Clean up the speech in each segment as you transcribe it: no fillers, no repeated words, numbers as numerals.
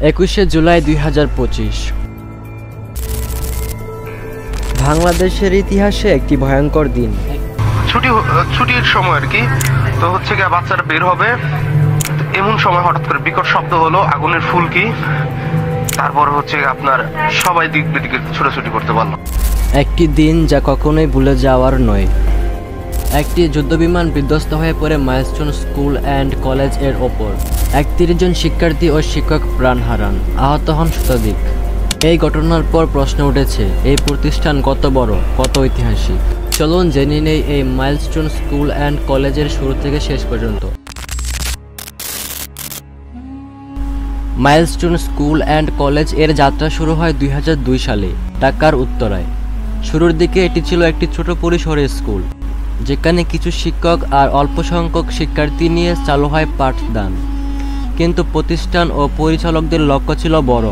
21শে জুলাই 2025। বাংলাদেশের ইতিহাসে একটি ভয়ঙ্কর দিন। ছুটির সময় আর কি, তো হচ্ছে গিয়ে বাচ্চারা বের হবে, এমন সময় হঠাৎ করে বিকট শব্দ হলো, আগুনের ফুলকি। তারপর হচ্ছে আপনার সবাই দিক বিদিকে ছোটাছুটি করতে পারলো। একটি দিন যা কখনোই ভুলে যাওয়ার নয়। একটি যুদ্ধবিমান বিধ্বস্ত হয়ে পড়ে মাইলস্টোন স্কুল অ্যান্ড কলেজ এর ওপর। 31 জন শিক্ষার্থী ও শিক্ষক প্রাণ হারান, আহত হন শতাধিক। এই ঘটনার পর প্রশ্ন উঠেছে, এই প্রতিষ্ঠান কত বড়, কত ঐতিহাসিক। চলুন জেনে নেই এই মাইলস্টোন স্কুল অ্যান্ড কলেজের শুরু থেকে শেষ পর্যন্ত। মাইলস্টোন স্কুল অ্যান্ড কলেজ এর যাত্রা শুরু হয় 2002 সালে ঢাকার উত্তরায়। শুরুর দিকে এটি ছিল একটি ছোট পরিসরের স্কুল, যেখানে কিছু শিক্ষক আর অল্প সংখ্যক শিক্ষার্থী নিয়ে চালু হয় পাঠদান। কিন্তু প্রতিষ্ঠান ও পরিচালকদের লক্ষ্য ছিল বড়।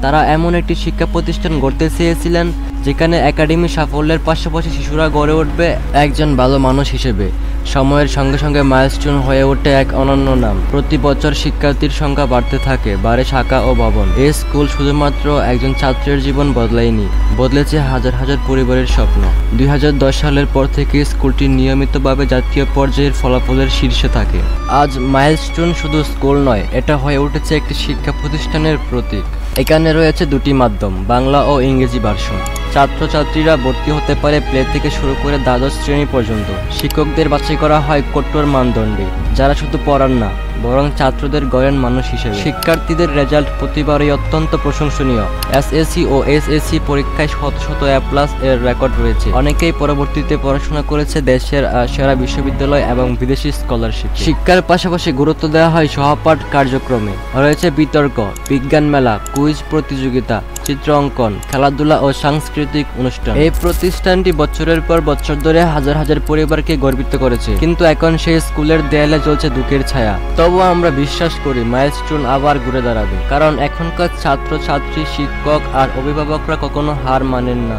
তারা এমন একটি শিক্ষা প্রতিষ্ঠান গড়তে চেয়েছিলেন যেখানে একাডেমি সাফল্যের পাশাপাশি শিশুরা গড়ে উঠবে একজন ভালো মানুষ হিসেবে। সময়ের সঙ্গে সঙ্গে মাইলস্টোন হয়ে ওঠে এক অনন্য নাম। প্রতি বছর শিক্ষার্থীর সংখ্যা বাড়তে থাকে, বাড়ে শাখা ও ভবন। এই স্কুল শুধুমাত্র একজন ছাত্রের জীবন বদলায়নি, বদলেছে হাজার হাজার পরিবারের স্বপ্ন। 2010 সালের পর থেকে স্কুলটি নিয়মিতভাবে জাতীয় পর্যায়ের ফলাফলের শীর্ষে থাকে। আজ মাইলস্টোন শুধু স্কুল নয়, এটা হয়ে উঠেছে একটি শিক্ষা প্রতিষ্ঠানের প্রতীক। এখানে রয়েছে দুটি মাধ্যম, বাংলা ও ইংরেজি ভার্সন। ছাত্রছাত্রীরা ভর্তি হতে পারে প্লে থেকে শুরু করে দ্বাদশ শ্রেণী পর্যন্ত। শিক্ষকদের বাছাই করা হয় কঠোর মানদণ্ডে, যারা শুধু পড়ান না, বরং ছাত্রদের গড়েন মানুষ হিসেবে। শিক্ষার্থীদের রেজাল্ট প্রতিবারই অত্যন্ত প্রশংসনীয়। এসএসসি ও এসএসসি পরীক্ষায় শত শত A+ এর রেকর্ড রয়েছে। অনেকেই পরবর্তীতে পড়াশোনা করেছে দেশের সেরা বিশ্ববিদ্যালয় এবং বিদেশি স্কলারশিপ। শিক্ষার পাশাপাশি গুরুত্ব দেওয়া হয় সহপাঠ কার্যক্রমে। রয়েছে বিতর্ক, বিজ্ঞান মেলা, কুইজ প্রতিযোগিতা, চিত্র অঙ্কন, খেলাধুলা ও সাংস্কৃতিক অনুষ্ঠান। এই প্রতিষ্ঠানটি বছরের পর বছর ধরে হাজার হাজার পরিবারকে গর্বিত করেছে। কিন্তু এখন সেই স্কুলের দেয়ালে চলছে দুঃখের ছায়া। তবুও আমরা বিশ্বাস করি মাইলস্টোন আবার ঘুরে দাঁড়াবে, কারণ এখনকার ছাত্রছাত্রী, শিক্ষক আর অভিভাবকরা কখনো হার মানেন না।